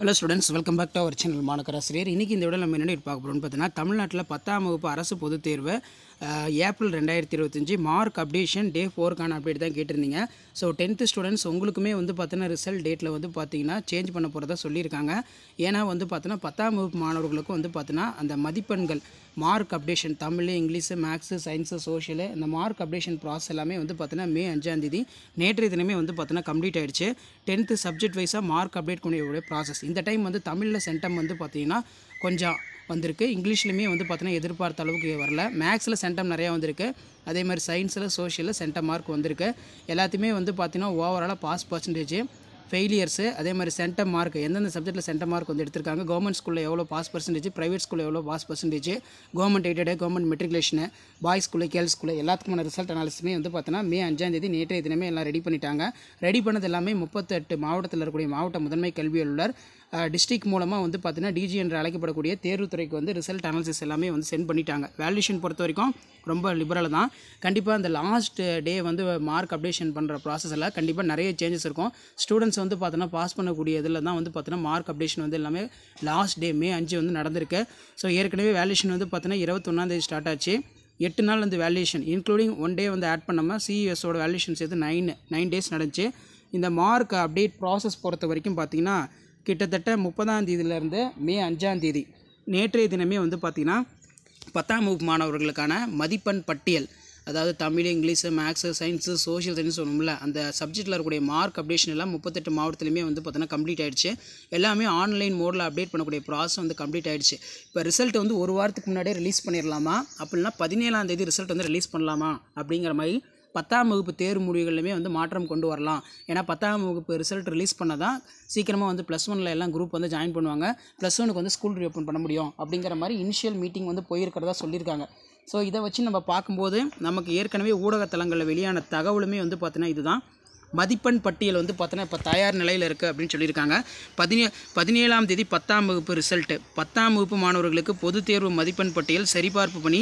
Hello students, welcome back to our channel மாணக்கராசிரியர். இன்னைக்கு இந்த வீடியோல நம்ம என்ன பார்க்க போறோம்னு பார்த்தீங்கன்னா தமிழ்நாட்டில் 10ஆம் வகுப்பு அரசு பொதுத் தேர்வு ஏப்ரல் 2025 மார்க் அப்டேஷன் டே 4க்கான அப்டேட் தான் கேட்டிருந்தீங்க. ஸோ 10th ஸ்டூடெண்ட்ஸ் உங்களுக்குமே வந்து பார்த்தீங்கன்னா ரிசல்ட் டேட்டில் வந்து பார்த்தீங்கன்னா சேஞ்ச் பண்ண போகிறதா சொல்லியிருக்காங்க. ஏன்னா வந்து பார்த்தீங்கன்னா 10ஆம் வகுப்பு மாணவர்களுக்கும் வந்து பார்த்தீங்கன்னா அந்த மதிப்பெண்கள் mark updation Tamil, English, maths, science, social இந்த மார்க் அப்டேஷன் ப்ராசஸ் எல்லாமே வந்து பார்த்தீங்கன்னா மே 5ஆம் தேதி நேற்றைய தினமே வந்து பார்த்தீங்கன்னா கம்ப்ளீட் ஆகிடுச்சு. 10th சப்ஜெக்ட் வைஸாக மார்க் அப்டேட் கூடிய ப்ராசஸ் இந்த டைம் வந்து தமிழில் சென்டம் வந்து பார்த்தீங்கன்னா கொஞ்சம் வந்திருக்கு. இங்கிலீஷ்லையுமே வந்து பார்த்தீங்கன்னா எதிர்பார்த்த அளவுக்கு வரல. மேக்ஸில் சென்டம் நிறையா வந்திருக்கு. அதே மாதிரி சயின்ஸில், சோஷியலில் சென்டம் மார்க் வந்திருக்கு. எல்லாத்தையுமே வந்து பார்த்தீங்கன்னா ஓவராலாக பாஸ் பர்சன்டேஜ், ஃபெயிலியர்ஸு, அதே மாதிரி சென்டம் மார்க் எந்தெந்த சப்ஜெக்ட்டில் சென்டம் மார்க் வந்து எடுத்திருக்காங்க, கவர்மெண்ட் ஸ்கூலில் எவ்வளோ பாஸ் பர்சன்டேஜ், ப்ரைவேட் ஸ்கூலில் எவ்வளோ pass percentage, government aided, government matriculation, boys school, girls school எல்லாத்துக்குமான ரிசல்ட் அனாலிசிஸுமே வந்து பார்த்தீங்கன்னா மே 5ஆம் தேதி நேற்றைய தினமே எல்லாம் ரெடி பண்ணிட்டாங்க. ரெடி பண்ணது எல்லாமே 38 மாவட்டத்தில் இருக்கக்கூடிய மாவட்ட முதன்மை கல்வி அலுவலர் டிஸ்ட்ரிக்ட் மூலமாக வந்து பார்த்தீங்கன்னா டிஜி என்று அழைக்கப்படக்கூடிய தேர்வுத்துறைக்கு வந்து ரிசல்ட் அனாலிசிஸ் எல்லாமே வந்து சென்ட் பண்ணிட்டாங்க. வேல்யூஷன் பொறுத்த வரைக்கும் ரொம்ப லிபரல் தான். கண்டிப்பாக அந்த லாஸ்ட் டே வந்து மார்க் அப்டேஷன் பண்ணுற ப்ராசஸில் கண்டிப்பாக நிறைய சேஞ்சஸ் இருக்கும். ஸ்டூடெண்ட்ஸ் வந்து பார்த்தோன்னா பாஸ் பண்ணக்கூடிய இதில் தான் வந்து பார்த்தீங்கன்னா மார்க் அப்டேஷன் வந்து எல்லாமே லாஸ்ட் டே மே 5 வந்து நடந்திருக்கு. ஸோ ஏற்கனவே வேல்யூஷன் வந்து பார்த்தீங்கன்னா 21ஆம் தேதி ஸ்டார்ட் ஆச்சு. 8 நாள் வந்து வேல்யூஷன் இன்க்ளூடிங் 1 டே வந்து ஆட் பண்ணாமல் சிஇஎஸோட வேல்யூஷன் சேர்த்து 9 டேஸ் நடந்துச்சு. இந்த மார்க் அப்டேட் ப்ராசஸ் பொறுத்த வரைக்கும் பார்த்திங்கன்னா கிட்டத்தட்ட 30ஆம் தேதியிலேருந்து மே 5ஆம் தேதி நேற்றைய தினமே வந்து பார்த்திங்கன்னா 10ஆம் வகுப்பு மாணவர்களுக்கான மதிப்பெண் பட்டியல், அதாவது Tamil, English, maths, science, social science ஒன்றும்ல அந்த சப்ஜெக்ட்டில் இருக்கக்கூடிய மார்க் அப்டேஷன் எல்லாம் 38 மாவட்டத்துலையுமே வந்து பார்த்தீங்கன்னா கம்ப்ளீட் ஆகிடுச்சு. எல்லாமே ஆன்லைன் மோடில் அப்டேட் பண்ணக்கூடிய ப்ராசஸ் வந்து கம்ப்ளீட் ஆகிடுச்சு. இப்போ ரிசல்ட் வந்து ஒரு வாரத்துக்கு முன்னாடியே ரிலீஸ் பண்ணிடலாமா, அப்படின்னா 17ஆம் தேதி ரிசல்ட் வந்து ரிலீஸ் பண்ணலாமா அப்படிங்கிற மாதிரி 10ஆம் வகுப்பு தேர்வு முடிவுகளுமே வந்து மாற்றம் கொண்டு வரலாம். ஏன்னா 10ஆம் வகுப்பு ரிசல்ட் ரிலீஸ் பண்ண தான் சீக்கிரமாக வந்து +1 எல்லாம் குரூப் வந்து ஜாயின் பண்ணுவாங்க. +1க்கு வந்து ஸ்கூல் ரீஓப்பன் பண்ண முடியும் அப்படிங்கிற மாதிரி இனிஷியல் மீட்டிங் வந்து போயிருக்கிறதா சொல்லியிருக்காங்க. ஸோ இதை வச்சு நம்ம பார்க்கும்போது நமக்கு ஏற்கனவே ஊடகத்தலங்களில் வெளியான தகவலுமே வந்து பார்த்தீங்கன்னா இதுதான். மதிப்பெண் பட்டியல் வந்து பார்த்தீங்கன்னா இப்போ தயார் நிலையில் இருக்குது அப்படின்னு சொல்லியிருக்காங்க. 17ஆம் தேதி 10ஆம் வகுப்பு ரிசல்ட்டு, 10ஆம் வகுப்பு மாணவர்களுக்கு பொதுத் தேர்வு மதிப்பெண் பட்டியல் சரிபார்ப்பு பணி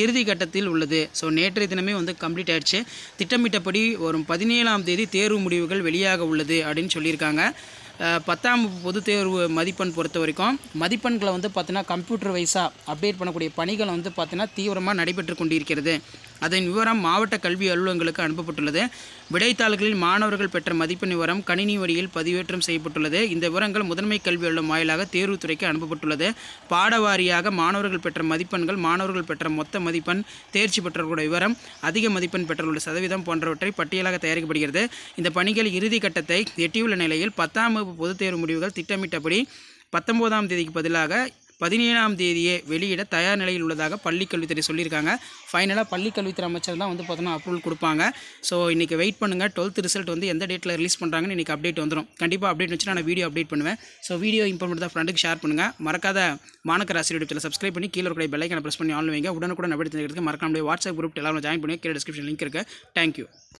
இறுதி கட்டத்தில் உள்ளது. ஸோ நேற்றைய தினமே வந்து கம்ப்ளீட் ஆகிடுச்சு. திட்டமிட்டபடி வரும் 17ஆம் தேதி தேர்வு முடிவுகள் வெளியாக உள்ளது அப்படின்னு சொல்லியிருக்காங்க. 10ஆம் பொதுத் தேர்வு மதிப்பெண் பொறுத்த வரைக்கும் மதிப்பெண்களை வந்து பார்த்தீங்கன்னா கம்ப்யூட்டர் வைஸாக அப்டேட் பண்ணக்கூடிய பணிகள் வந்து பார்த்தீங்கன்னா தீவிரமாக நடைபெற்று கொண்டிருக்கிறது. அதன் விவரம் மாவட்ட கல்வி அலுவலகங்களுக்கு அனுப்பப்பட்டுள்ளது. விடைத்தாள்களில் மாணவர்கள் பெற்ற மதிப்பெண் விவரம் கணினி வழியில் பதிவேற்றம் செய்யப்பட்டுள்ளது. இந்த விவரங்கள் முதன்மை கல்வி அலுவலகம் வாயிலாக தேர்வுத்துறைக்கு அனுப்பப்பட்டுள்ளது. பாடவாரியாக மாணவர்கள் பெற்ற மதிப்பெண்கள், மாணவர்கள் பெற்ற மொத்த மதிப்பெண், தேர்ச்சி பெற்றவர்களுடைய விவரம், அதிக மதிப்பெண் பெற்றவர்களுடைய சதவீதம் போன்றவற்றை பட்டியலாக தயாரிக்கப்படுகிறது. இந்த பணிகள் இறுதி கட்டத்தை எட்டியுள்ள நிலையில் 10ஆம் வகுப்பு பொதுத் தேர்வு முடிவுகள் திட்டமிட்டபடி 19ஆம் தேதிக்கு பதிலாக 17ஆம் தேதியே வெளியிட தயார் நிலையில் உள்ளதாக பள்ளிக்கல்வித்துறை சொல்லியிருக்காங்க. ஃபைனலாக பள்ளிக்கல்வித்துறை அமைச்சர் தான் வந்து பார்த்தோன்னா அப்ரூவல் கொடுப்பாங்க. ஸோ இன்றைக்கி வெயிட் பண்ணுங்கள். 12th ரிசல்ட் வந்து எந்த டேட்டில் ரிலீஸ் பண்ணுறாங்கன்னு இன்றைக்கி அப்டேட் வந்துடும். கண்டிப்பாக அப்டேட் வச்சு நான் வீடியோ அப்டேட் பண்ணுவேன். ஸோ வீடியோ இம்பார்ட்டன்ட் தான் ஃப்ரெண்டுக்கு ஷேர் பண்ணுங்கள். மறக்காத மாணக்கராசிரியர் யூடியூப் சப்ஸ்கிரைப் பண்ணி கீழே இருக்கிற பெல் ஐக்கானை ப்ரெஸ் பண்ணி ஆன் வைங்க. உடனுக்குடன் அப்டேட் தெரிஞ்சுக்கிறதுக்கு மறக்காம வாட்ஸ்அப் குரூப் எல்லாரும் ஜாயின் பண்ணி கீழே டிஸ்கிரிப்ஷன் லிங்க் இருக்குது. தேங்க்யூ.